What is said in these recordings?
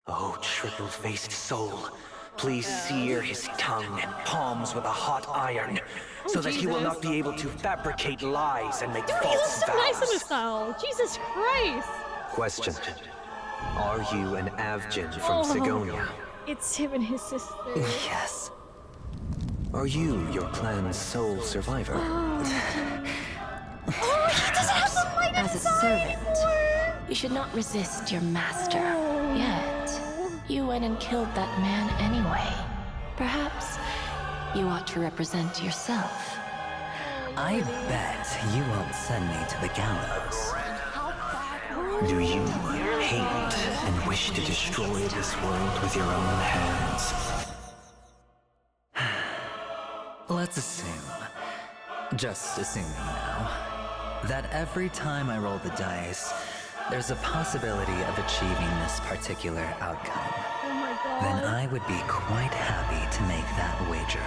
Oh, triple-faced soul, please sear his tongue and palms with a hot iron, so that he will not be able to fabricate lies and make false He looks so nice in vows. his style. Jesus Christ. Question. Are you an Avgin from Sigonia? It's him and his sister. Yes. Are you your clan's sole survivor? Oh, he doesn't have the light As a inside servant, you should not resist your master. Yet, you went and killed that man anyway. Perhaps you ought to represent yourself. I bet you won't send me to the gallows. Do you hate and wish to destroy this world with your own hands? Let's assume, just assuming now, that every time I roll the dice, there's a possibility of achieving this particular outcome. Oh my god. Then I would be quite happy to make that wager.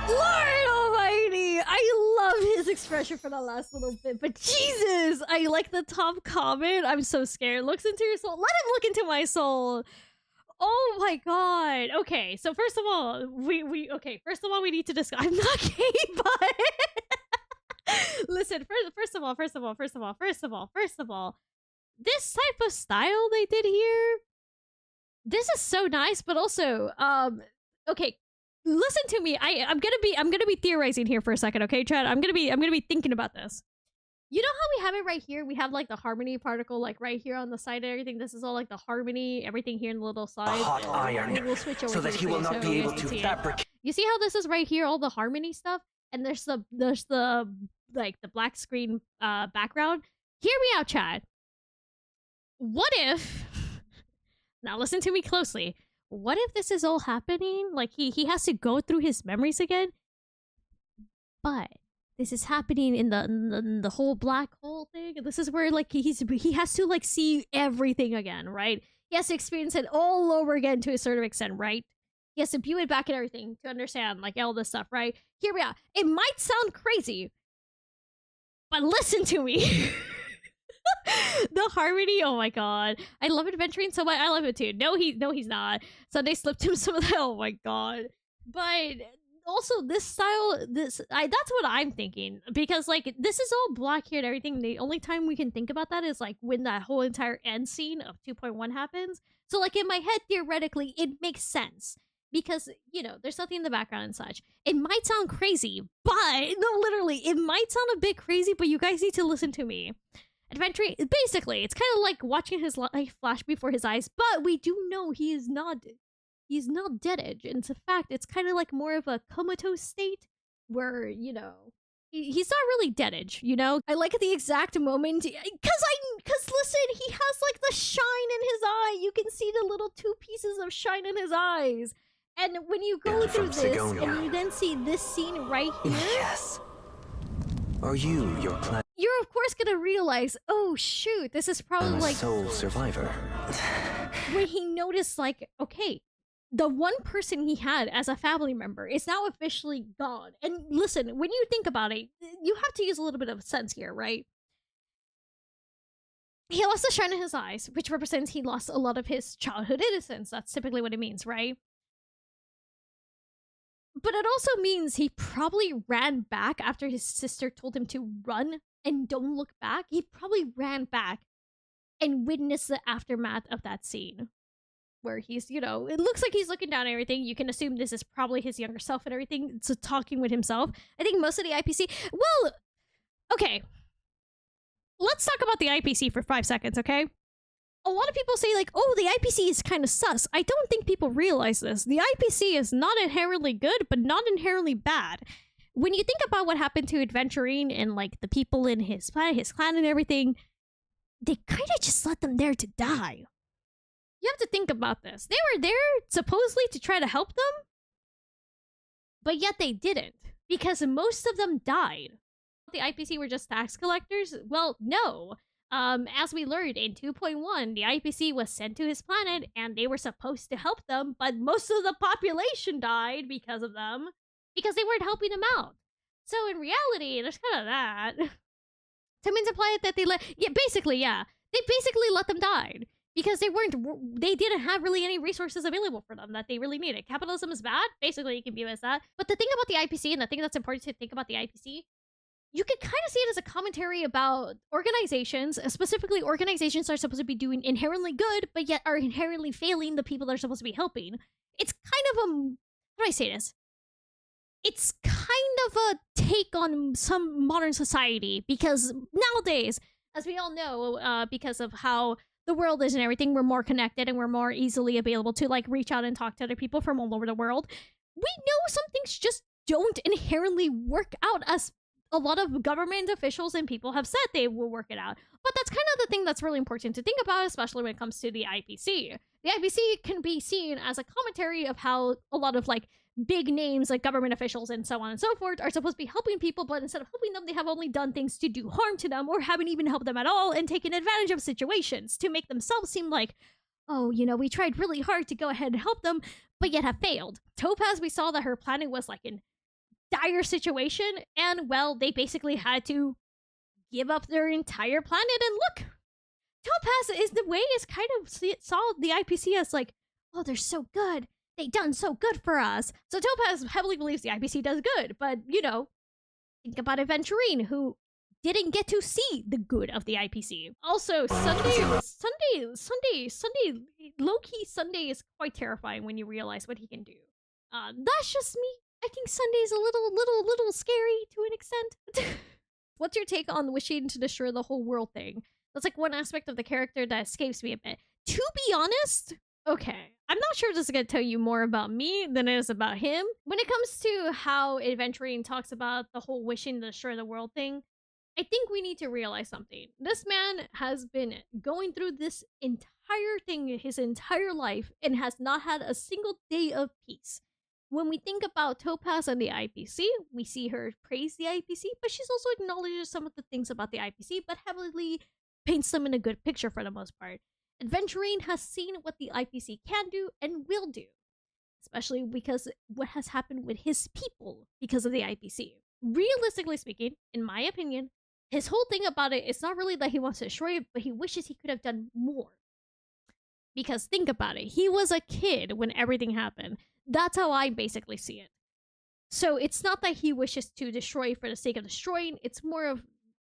Lord Almighty! I love his expression for the last little bit, but Jesus! I like the top comment. I'm so scared. Looks into your soul. Let him look into my soul. Oh my god. Okay, so first of all, we need to discuss. I'm not gay, but listen, first of all, this type of style they did here, this is so nice, but also, okay, listen to me. I'm gonna be theorizing here for a second, okay, Chad? I'm gonna be thinking about this. You know how we have it right here? We have like the harmony particle like right here on the side and everything. This is all like the harmony, everything here in the little side. A hot iron, we'll switch over so that he will not be able to fabricate. You see how this is right here, all the harmony stuff? And there's the like the black screen background. Hear me out, Chad. What if now listen to me closely. What if this is all happening? Like he has to go through his memories again? But this is happening in the whole black hole thing. This is where like he has to like see everything again, right? He has to experience it all over again to a certain extent, right? He has to view it back and everything to understand like all this stuff, right? Here we are. It might sound crazy, but listen to me. The harmony, oh my god. I love Aventurine so much. I love it too. No, he's not. Sunday slipped him some of that. Oh my god. But also this style, that's what I'm thinking. Because like this is all black here and everything. The only time we can think about that is like when that whole entire end scene of 2.1 happens. So like in my head, theoretically, it makes sense. Because, you know, there's nothing in the background and such. It might sound crazy, but no, literally, it might sound a bit crazy, but you guys need to listen to me. Aventurine, basically, it's kind of like watching his life flash before his eyes, but we do know he's not dead. In fact, it's kind of like more of a comatose state where, you know, he's not really dead, you know? I like the exact moment, cause listen, he has like the shine in his eye. You can see the little two pieces of shine in his eyes. And when you go through this, and you then see this scene right here, Yes. Are you your clan? you're of course gonna realize, oh shoot, this is probably like sole survivor. when he noticed, like, okay, the one person he had as a family member is now officially gone. And listen, when you think about it, you have to use a little bit of sense here, right? He lost the shine in his eyes, which represents he lost a lot of his childhood innocence. That's typically what it means, right? But it also means he probably ran back after his sister told him to run and don't look back. He probably ran back and witnessed the aftermath of that scene. Where he's, you know, it looks like he's looking down at everything. You can assume this is probably his younger self and everything. So talking with himself. I think most of the IPC... Well, okay. Let's talk about the IPC for 5 seconds, okay? A lot of people say, like, oh, the IPC is kind of sus. I don't think people realize this. The IPC is not inherently good, but not inherently bad. When you think about what happened to Aventurine and, like, the people in his clan and everything, they kind of just let them there to die. You have to think about this. They were there supposedly to try to help them, but yet they didn't, because most of them died. The IPC were just tax collectors? Well, no. As we learned in 2.1, the IPC was sent to his planet, and they were supposed to help them, but most of the population died because of them, because they weren't helping them out. So in reality, there's kind of that. To imply that they let... Yeah, basically, yeah. They basically let them die. because they didn't have really any resources available for them that they really needed. Capitalism is bad, basically you can view it as that. But the thing about the IPC, and the thing that's important to think about the IPC, you can kind of see it as a commentary about organizations, specifically organizations that are supposed to be doing inherently good, but yet are inherently failing the people they're supposed to be helping. It's kind of how do I say this? It's kind of a take on some modern society, because nowadays, as we all know, because of how the world is and everything, we're more connected and we're more easily available to like reach out and talk to other people from all over the world. We know some things just don't inherently work out as a lot of government officials and people have said they will work it out. But that's kind of the thing that's really important to think about, especially when it comes to the IPC. The IPC can be seen as a commentary of how a lot of like big names like government officials and so on and so forth are supposed to be helping people, but instead of helping them, they have only done things to do harm to them or haven't even helped them at all and taken advantage of situations to make themselves seem like, oh, you know, we tried really hard to go ahead and help them, but yet have failed. Topaz, we saw that her planet was like in dire situation, and well, they basically had to give up their entire planet. And look, Topaz is the way is kind of saw the IPC as like, oh, they're so good. They done so good for us. So Topaz heavily believes the IPC does good, but you know, think about Aventurine, who didn't get to see the good of the IPC. Also, Sunday, low-key Sunday is quite terrifying when you realize what he can do. That's just me. I think Sunday's a little scary to an extent. What's your take on wishing to destroy the whole world thing? That's like one aspect of the character that escapes me a bit. To be honest, okay, I'm not sure this is going to tell you more about me than it is about him. When it comes to how Aventurine talks about the whole wishing to destroy the world thing, I think we need to realize something. This man has been going through this entire thing his entire life and has not had a single day of peace. When we think about Topaz and the IPC, we see her praise the IPC, but she's also acknowledges some of the things about the IPC, but heavily paints them in a good picture for the most part. Aventurine has seen what the IPC can do and will do, especially because what has happened with his people because of the IPC. Realistically speaking, in my opinion, his whole thing about it is not really that he wants to destroy it, but he wishes he could have done more. Because think about it, he was a kid when everything happened. That's how I basically see it. So it's not that he wishes to destroy for the sake of destroying, it's more of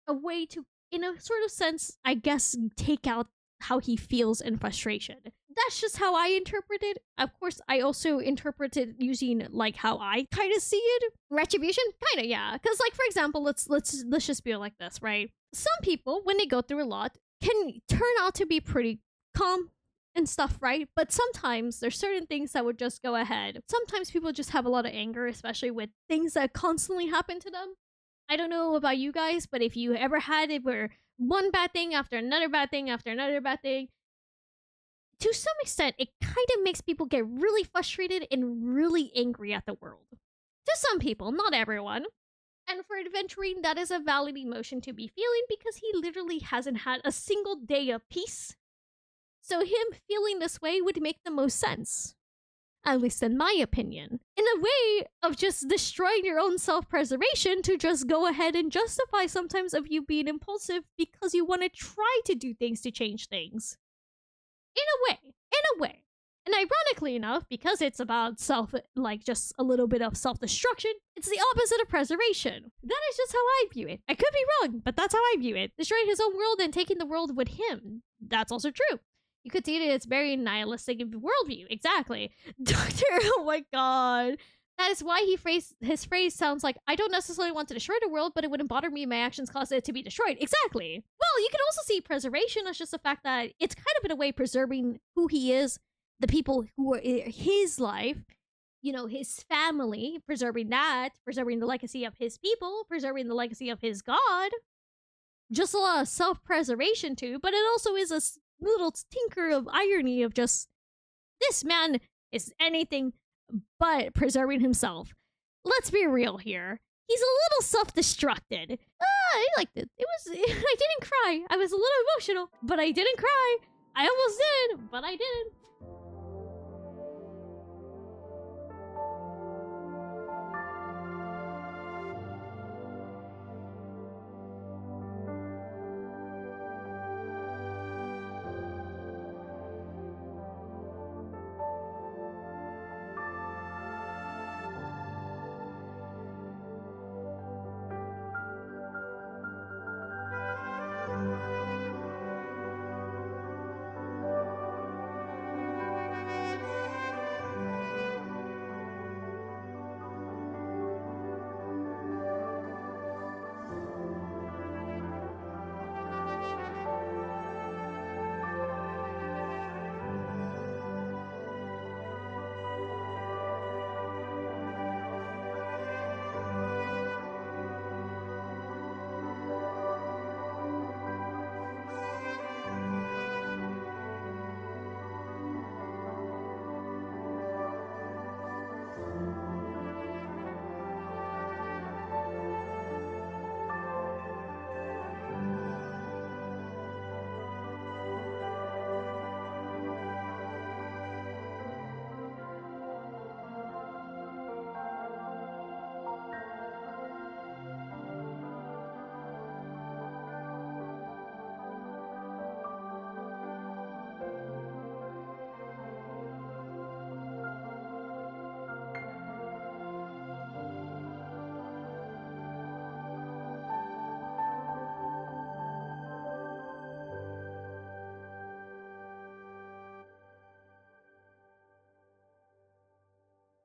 a way to, in a sort of sense, I guess, take out how he feels in frustration. That's just how I interpret it. Of course, I also interpret it using like how I kind of see it. Retribution, kind of, yeah. Because like, for example, let's just be like this, right? Some people, when they go through a lot, can turn out to be pretty calm and stuff, right? But sometimes there's certain things that would just go ahead. Sometimes people just have a lot of anger, especially with things that constantly happen to them. I don't know about you guys, but if you ever had it where one bad thing after another bad thing after another bad thing, to some extent, it kind of makes people get really frustrated and really angry at the world. To some people, not everyone. And for Aventurine, that is a valid emotion to be feeling because he literally hasn't had a single day of peace. So him feeling this way would make the most sense. At least in my opinion. In a way of just destroying your own self-preservation to just go ahead and justify sometimes of you being impulsive because you want to try to do things to change things. In a way. And ironically enough, because it's about just a little bit of self-destruction, it's the opposite of preservation. That is just how I view it. I could be wrong, but that's how I view it. Destroying his own world and taking the world with him. That's also true. You could see that it's very nihilistic worldview. Exactly. Doctor, oh my god. That is why his phrase sounds like, I don't necessarily want to destroy the world, but it wouldn't bother me if my actions caused it to be destroyed. Exactly. Well, you can also see preservation as just the fact that it's kind of in a way preserving who he is, the people who are in his life, you know, his family, preserving that, preserving the legacy of his people, preserving the legacy of his god. Just a lot of self-preservation too, but it also is a little tinker of irony of just, this man is anything but preserving himself. Let's be real here. He's a little self-destructed. I liked it. I didn't cry. I was a little emotional, but I didn't cry. I almost did, but I didn't.